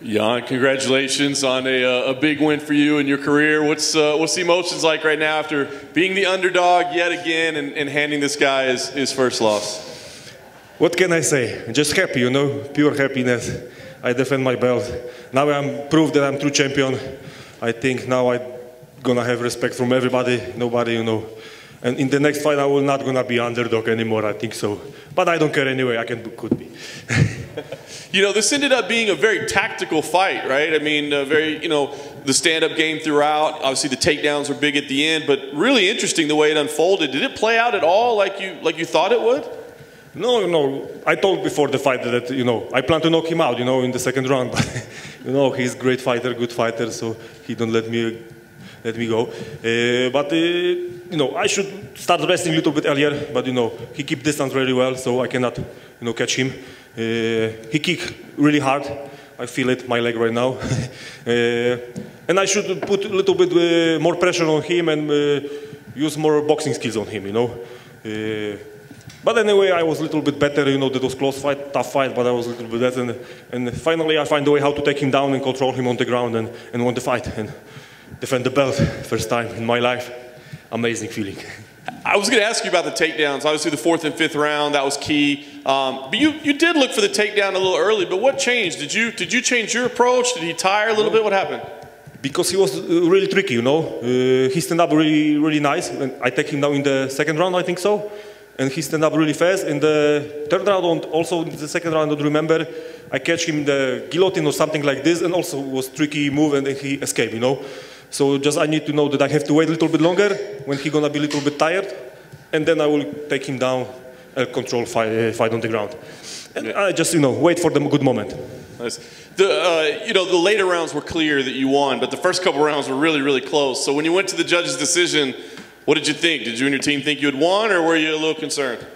Jan, congratulations on a big win for you in your career. What's the emotions like right now after being the underdog yet again and handing this guy his first loss? What can I say? Just happy, you know, pure happiness. I defend my belt. Now I'm proved that I'm true champion. I think now I'm gonna have respect from everybody, nobody, you know. And in the next fight, I will not gonna be underdog anymore. I think so. But I don't care anyway. Could be. You know, this ended up being a very tactical fight, right? I mean, the stand-up game throughout. Obviously, the takedowns were big at the end, but really interesting the way it unfolded. Did it play out at all like you thought it would? No. I told before the fight that, you know, I plan to knock him out, you know, in the second round. But, you know, he's a great fighter, good fighter, so he don't let me go. You know, I should start resting a little bit earlier, but, you know, he keep distance really well, so I cannot, you know, catch him. He kick really hard. I feel it, my leg right now. And I should put a little bit more pressure on him and use more boxing skills on him, you know. But anyway, I was a little bit better, you know, that was close fight, tough fight, but I was a little bit better. And finally I find a way how to take him down and control him on the ground and win the fight and defend the belt. First time in my life. Amazing feeling. I was going to ask you about the takedowns. Obviously, the 4th and 5th round, that was key. But you did look for the takedown a little early, but what changed? Did you change your approach? Did he tire a little bit? What happened? Because he was really tricky, you know. He stand up really nice. And I take him down in the second round, I think so. And he stand up really fast. In the third round, also in the second round, I don't remember, I catch him in the guillotine or something like this, and also was tricky move, and he escaped, you know. So just I need to know that I have to wait a little bit longer when he's gonna be a little bit tired, and then I will take him down and control fight on the ground. And I just, you know, wait for the good moment. Nice. The later rounds were clear that you won, but the first couple rounds were really close. So when you went to the judge's decision, what did you think? Did you and your team think you had won, or were you a little concerned?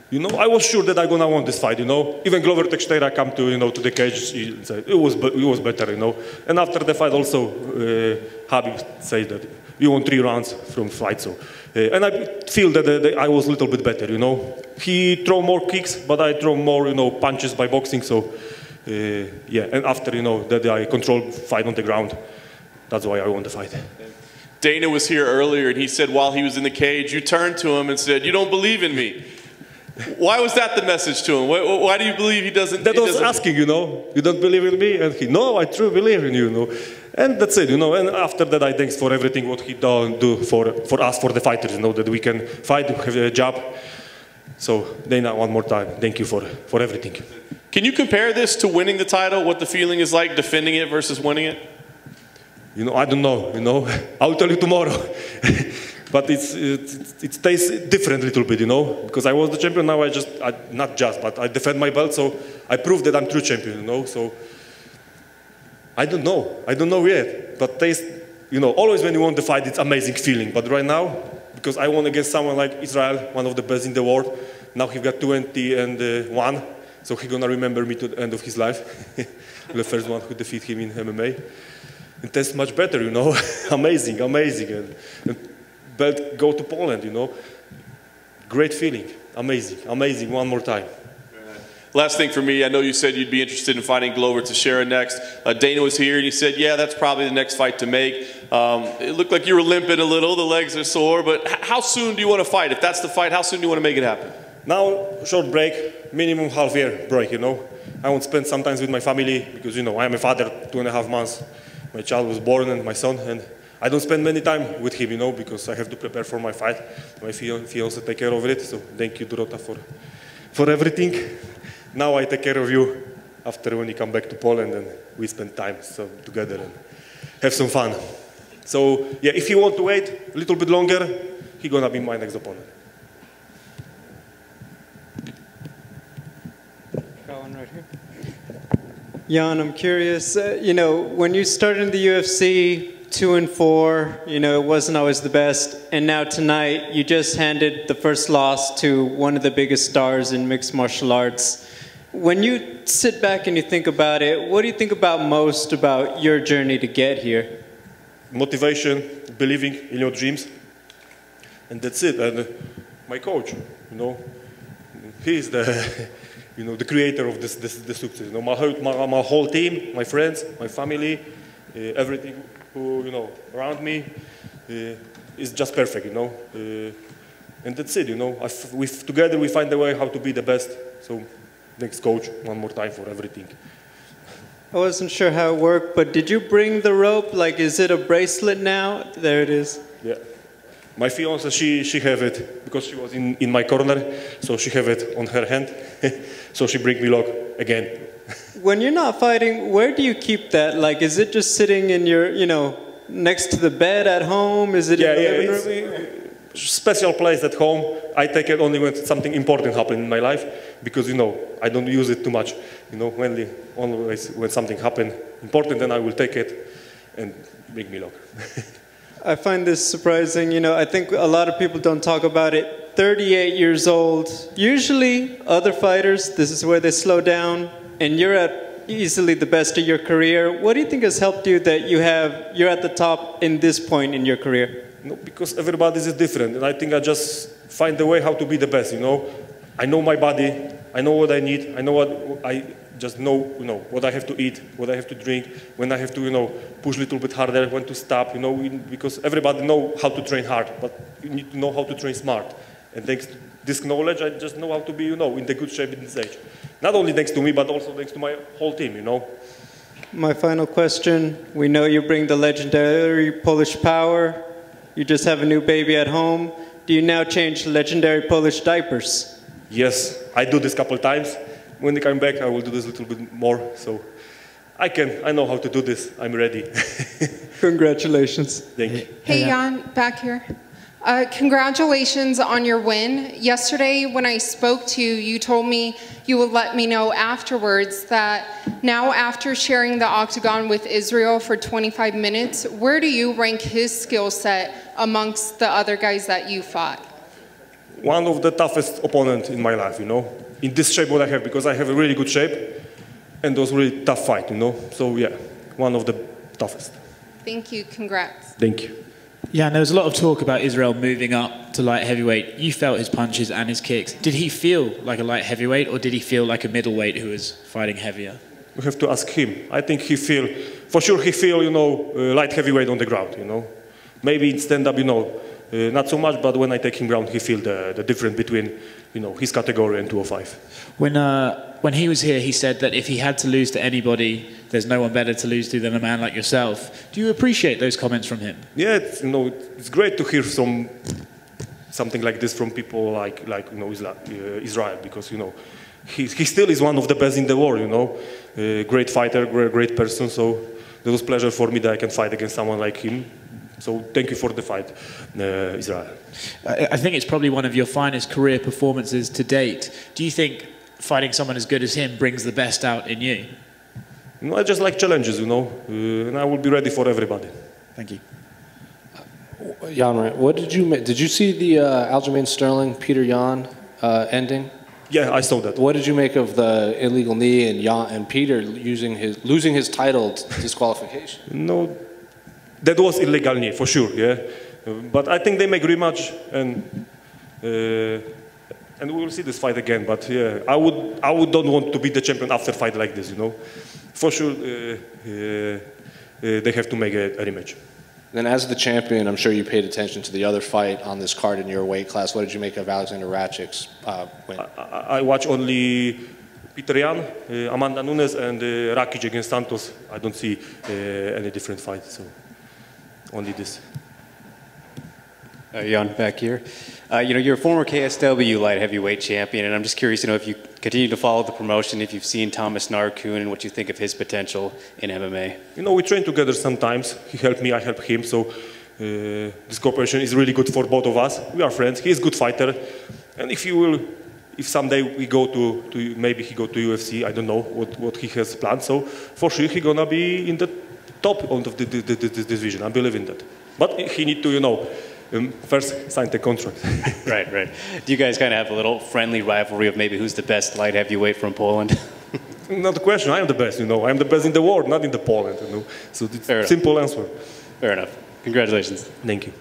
You know, I was sure that I'm gonna win this fight, you know. Even Glover Teixeira come to, you know, to the cage, he said it was better, you know. And after the fight also, Habib said that you won 3 rounds from fight, so. And I feel that I was a little bit better, you know. He throw more kicks, but I throw more, you know, punches by boxing, so, yeah. And after, you know, that I controlled fight on the ground, that's why I won the fight. Dana was here earlier, and he said while he was in the cage, you turned to him and said, "You don't believe in me." Why was that the message to him? Why do you believe he doesn't? That was asking, you know, you don't believe in me? And he, no, I truly believe in you, you know. And that's it, you know. And after that, I thanks for everything what he do for us, for the fighters, you know, that we can fight, have a job. So, Dana, one more time, thank you for everything. Can you compare this to winning the title, what the feeling is like defending it versus winning it? You know, I don't know, you know. I'll tell you tomorrow. But it tastes different a little bit, you know, because I was the champion, now but I defend my belt, so I proved that I'm true champion, you know, so I don't know yet, but taste, you know, always when you want the fight, it's amazing feeling, but right now, because I won against someone like Israel, one of the best in the world, now he got 21, so he's gonna remember me to the end of his life, the first one who defeated him in MMA. It tastes much better, you know, amazing, and belt go to Poland, you know. Great feeling, amazing, one more time. Last thing for me, I know you said you'd be interested in fighting Glover Teixeira next. Dana was here and he said, yeah, that's probably the next fight to make. It looked like you were limping a little, the legs are sore, but how soon do you want to fight? If that's the fight, how soon do you want to make it happen? Now, short break, minimum half-year break, you know. I want to spend some time with my family because, you know, I am a father, 2.5 months. My child was born and my son, and I don't spend many time with him, you know, because I have to prepare for my fight. My fiance take care of it, so thank you, Dorota, for everything. Now I take care of you after when you come back to Poland and we spend time together and have some fun. So, yeah, if you want to wait a little bit longer, he's gonna be my next opponent. Got one right here. Jan, I'm curious, you know, when you started in the UFC, 2 and 4, you know, it wasn't always the best. And now tonight, you just handed the first loss to one of the biggest stars in mixed martial arts. When you sit back and you think about it, what do you think about most about your journey to get here? Motivation, believing in your dreams. And that's it. And my coach, you know, he's you know, the creator of this success. You know, my whole team, my friends, my family, everything who, you know, around me is just perfect, you know. And that's it, you know. Together we find a way how to be the best. So thanks, coach, one more time for everything. I wasn't sure how it worked, but did you bring the rope? Like, is it a bracelet now? There it is. Yeah. My fiancée, she have it because she was in my corner, so she have it on her hand. So she bring me lock again. When you're not fighting, where do you keep that? Like, is it just sitting in your, you know, next to the bed at home? Is it in the living room? Special place at home. I take it only when something important happens in my life, because, you know, I don't use it too much. You know, always when something happens important, then I will take it and make me lock. I find this surprising. You know, I think a lot of people don't talk about it. 38 years old. Usually, other fighters, this is where they slow down, and you're at easily the best of your career. What do you think has helped you that you're at the top in this point in your career? No, because everybody is different, and I think I just find a way how to be the best, you know. I know my body, I know what I need, I know what I just know, you know, what I have to eat, what I have to drink, when I have to, you know, push a little bit harder, when to stop, you know, because everybody know how to train hard, but you need to know how to train smart. And thanks to this knowledge, I just know how to be, you know, in the good shape in this age. Not only thanks to me, but also thanks to my whole team, you know. My final question, we know you bring the legendary Polish power. You just have a new baby at home. Do you now change legendary Polish diapers? Yes, I do this a couple of times. When I come back, I will do this a little bit more. So I know how to do this. I'm ready. Congratulations. Thank you. Hey, Jan, back here. Congratulations on your win. Yesterday, when I spoke to you, you told me you would let me know afterwards that now after sharing the octagon with Israel for 25 minutes, where do you rank his skill set amongst the other guys that you fought? One of the toughest opponents in my life, you know, in this shape what I have, because I have a really good shape, and it was really tough fight, you know. So yeah, one of the toughest. Thank you. Congrats. Thank you. Yeah, and there was a lot of talk about Israel moving up to light heavyweight. You felt his punches and his kicks. Did he feel like a light heavyweight, or did he feel like a middleweight who was fighting heavier? We have to ask him. I think he feel, for sure he feel, you know, light heavyweight on the ground, you know. Maybe in stand-up, you know, not so much, but when I take him ground, he feel the difference between, you know, his category and 205. When he was here, he said that if he had to lose to anybody, there's no one better to lose to than a man like yourself. Do you appreciate those comments from him? Yeah, you know, it's great to hear something like this from people like you know, Israel, because, you know, he still is one of the best in the world, you know, great fighter, great person. So it was a pleasure for me that I can fight against someone like him. So thank you for the fight, Israel. I think it's probably one of your finest career performances to date. Do you think fighting someone as good as him brings the best out in you? You know, I just like challenges, you know, and I will be ready for everybody. Thank you. Jan, what did you see the Aljamain Sterling Peter Yan ending? Yeah, I saw that. What did you make of the illegal knee and Peter losing his title disqualification? No, that was illegal knee for sure. Yeah, but I think they make rematch and we will see this fight again. But yeah, I would don't want to be the champion after a fight like this. You know, for sure they have to make a rematch. Then as the champion, I'm sure you paid attention to the other fight on this card in your weight class. What did you make of Alexander Ratchik's win? I watch only Peter Yan, Amanda Nunes, and Rakic against Santos. I don't see any different fight, so only this. Jan, back here. You know, you're a former KSW light heavyweight champion, and I'm just curious, you know, if you continue to follow the promotion, if you've seen Thomas Narkun and what you think of his potential in MMA. You know, we train together sometimes. He helped me, I help him, so this cooperation is really good for both of us. We are friends. He is a good fighter, and if someday we go to maybe he go to UFC, I don't know what he has planned. So for sure he gonna be in the top of this division. I believe in that. But he need to, you know, first sign the contract. Right. Do you guys kind of have a little friendly rivalry of maybe who's the best light heavyweight from Poland? Not the question. I am the best, you know. I am the best in the world, not in the Poland, you know. So it's a simple answer. Fair enough. Congratulations. Thank you.